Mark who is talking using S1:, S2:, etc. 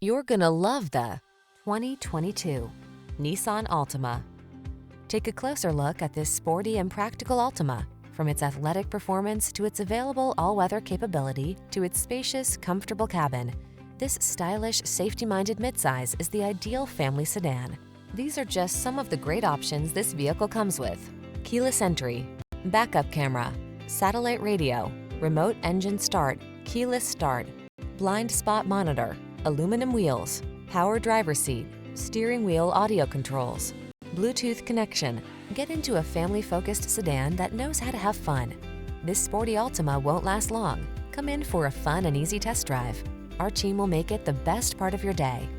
S1: You're gonna love the 2022 Nissan Altima. Take a closer look at this sporty and practical Altima. From its athletic performance to its available all-weather capability to its spacious, comfortable cabin, this stylish, safety-minded midsize is the ideal family sedan. These are just some of the great options this vehicle comes with: keyless entry, backup camera, satellite radio, remote engine start, keyless start, blind spot monitor, aluminum wheels, power driver seat, steering wheel audio controls, Bluetooth connection. Get into a family-focused sedan that knows how to have fun. This sporty Altima won't last long. Come in for a fun and easy test drive. Our team will make it the best part of your day.